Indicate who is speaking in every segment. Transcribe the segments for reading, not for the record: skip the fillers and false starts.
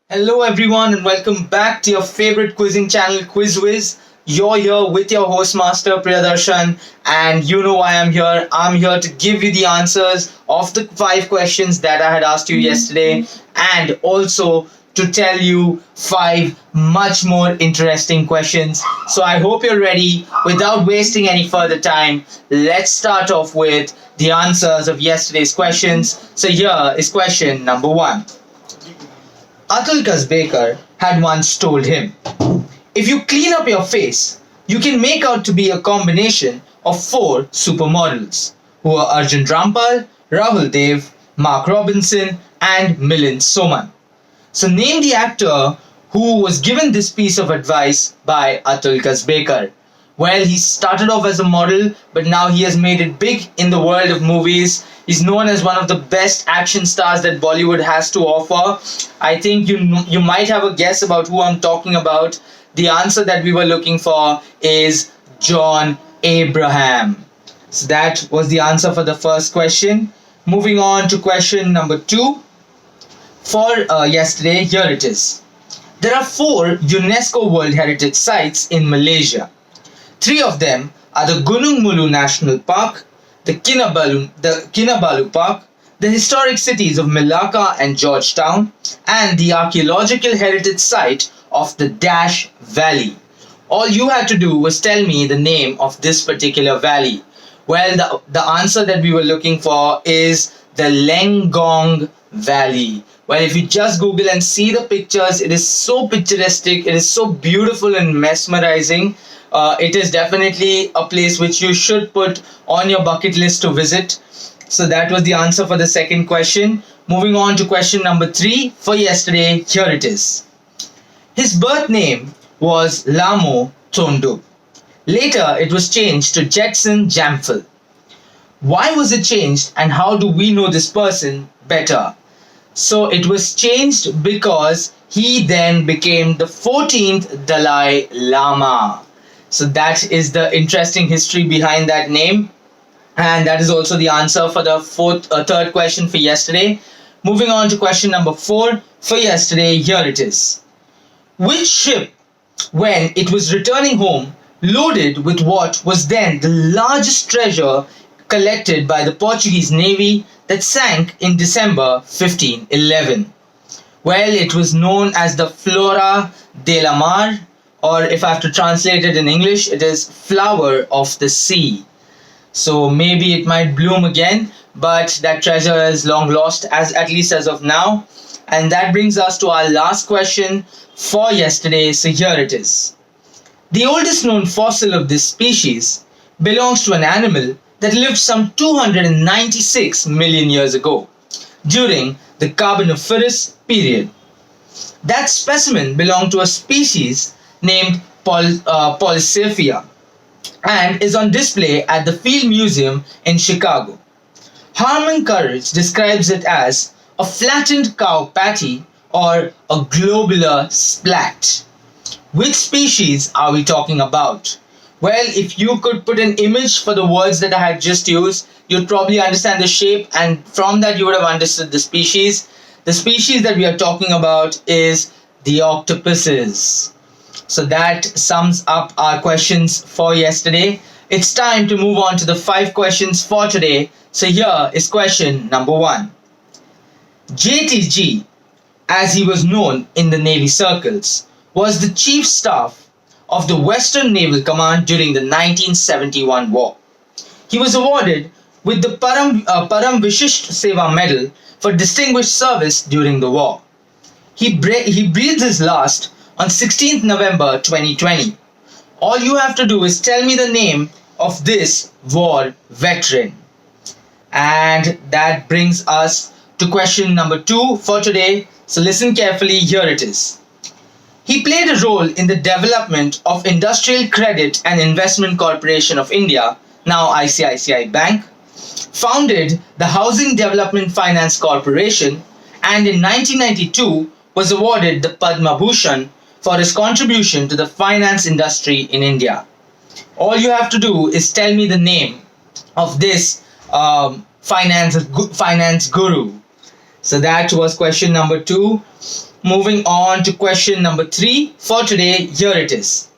Speaker 1: Hello, everyone, and welcome back to your favorite quizzing channel, Whiz. You're here with your host, Master Priyadarshan, and you know why I'm here. I'm here to give you the answers of the five questions that I had asked you yesterday, and also to tell you five much more interesting questions. So I hope you're ready. Without wasting any further time, let's start off with the answers of yesterday's questions. So here is question number one. Atulkas Baker had once told him, if you clean up your face, you can make out to be a combination of four supermodels, who are Arjun Rampal, Rahul Dev, Mark Robinson, and Milind Soman. So name the actor who was given this piece of advice by Atulkas Baker. Well, he started off as a model, but now he has made it big in the world of movies. He's known as one of the best action stars that Bollywood has to offer. I think you might have a guess about who I'm talking about. The answer that we were looking for is John Abraham. So that was the answer for the first question. Moving on to question number two. For yesterday, here it is. There are four UNESCO World Heritage Sites in Malaysia. Three of them are the Gunung Mulu National Park, the Kinabalu Park, the historic cities of Malacca and Georgetown, and the archaeological heritage site of the Dash Valley. All you had to do was tell me the name of this particular valley. Well, the answer that we were looking for is the Lengong Valley. Well, if you just Google and see the pictures, it is so picturesque, it is so beautiful and mesmerizing. It is definitely a place which you should put on your bucket list to visit. So that was the answer for the second question. Moving on to question number three for yesterday, here it is. His birth name was Lamo Tondo. Later, it was changed to Jetson Jamphil. Why was it changed and how do we know this person better? So it was changed because he then became the 14th Dalai Lama. So that is the interesting history behind that name. And that is also the answer for the third question for yesterday. Moving on to question number four for yesterday, here it is. Which ship, when it was returning home, loaded with what was then the largest treasure collected by the Portuguese Navy that sank in December 1511? Well, it was known as the Flora de la Mar, or if I have to translate it in English, it is flower of the sea. So maybe it might bloom again, but that treasure is long lost, as at least as of now. And that brings us to our last question for yesterday. So here it is. The oldest known fossil of this species belongs to an animal that lived some 296 million years ago, during the Carboniferous period. That specimen belonged to a species named Polycepha and is on display at the Field Museum in Chicago. Harmon Courage describes it as a flattened cow patty or a globular splat. Which species are we talking about? Well, if you could put an image for the words that I had just used, you'd probably understand the shape, and from that you would have understood the species. The species that we are talking about is the octopuses. So that sums up our questions for yesterday. It's time to move on to the five questions for today. So here is question number one. JTG, as he was known in the Navy circles, was the chief staff of the Western Naval Command during the 1971 war. He was awarded with the Param Vishisht Seva Medal for distinguished service during the war. He breathed his last on 16th November 2020. All you have to do is tell me the name of this war veteran. And that brings us to question number two for today. So listen carefully, here it is. He played a role in the development of Industrial Credit and Investment Corporation of India, now ICICI Bank, founded the Housing Development Finance Corporation, and in 1992 was awarded the Padma Bhushan for his contribution to the finance industry in India. All you have to do is tell me the name of this finance guru. So that was question number 2. Moving on to question number 3 for today, here it is.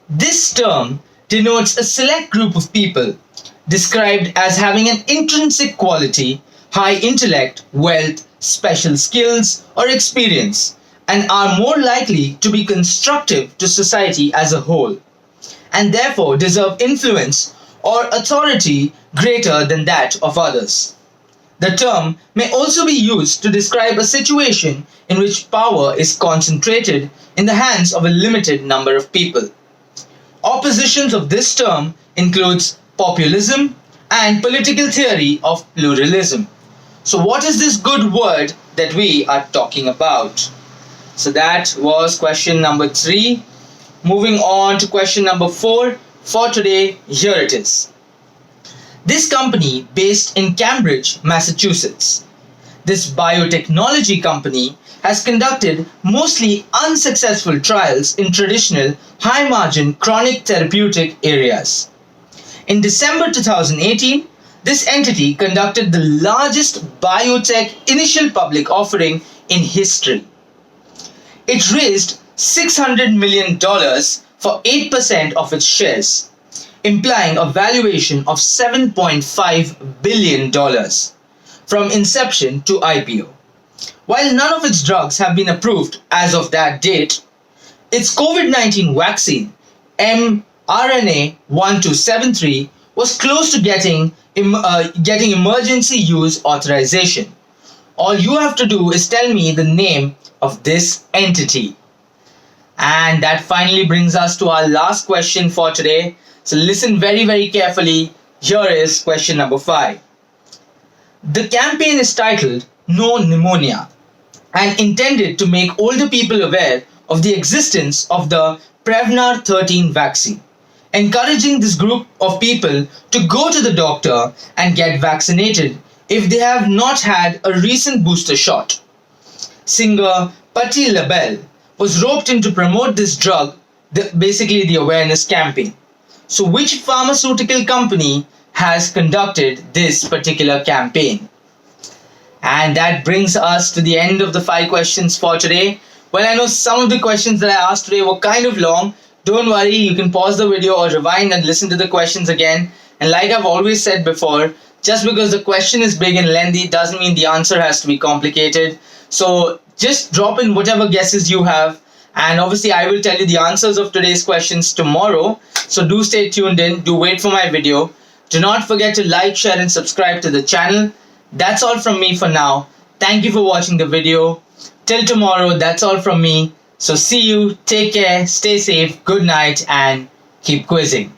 Speaker 1: This term denotes a select group of people described as having an intrinsic quality, high intellect, wealth, special skills, or experience, and are more likely to be constructive to society as a whole, and therefore deserve influence or authority greater than that of others. The term may also be used to describe a situation in which power is concentrated in the hands of a limited number of people. Oppositions of this term includes populism and political theory of pluralism. So what is this good word that we are talking about? So that was question number 3. Moving on to question number 4 for today, here it is. This company based in Cambridge, Massachusetts. This biotechnology company has conducted mostly unsuccessful trials in traditional high-margin chronic therapeutic areas. In December 2018, this entity conducted the largest biotech initial public offering in history. It raised $600 million for 8% of its shares, implying a valuation of $7.5 billion from inception to IPO. While none of its drugs have been approved as of that date, its COVID-19 vaccine, mRNA-1273, was close to getting emergency use authorization. All you have to do is tell me the name of this entity. And that finally brings us to our last question for today. So listen very, very carefully. Here is question number 5. The campaign is titled No Pneumonia and intended to make older people aware of the existence of the Prevnar 13 vaccine, encouraging this group of people to go to the doctor and get vaccinated if they have not had a recent booster shot. Singer Patti LaBelle was roped in to promote this drug, basically the awareness campaign. So which pharmaceutical company has conducted this particular campaign? And that brings us to the end of the 5 questions for today. Well, I know some of the questions that I asked today were kind of long. Don't worry, you can pause the video or rewind and listen to the questions again. And like I've always said before, just because the question is big and lengthy doesn't mean the answer has to be complicated. So just drop in whatever guesses you have. And obviously I will tell you the answers of today's questions tomorrow. So do stay tuned in, do wait for my video. Do not forget to like, share and subscribe to the channel. That's all from me for now. Thank you for watching the video. Till tomorrow, that's all from me. So see you, take care, stay safe, good night and keep quizzing.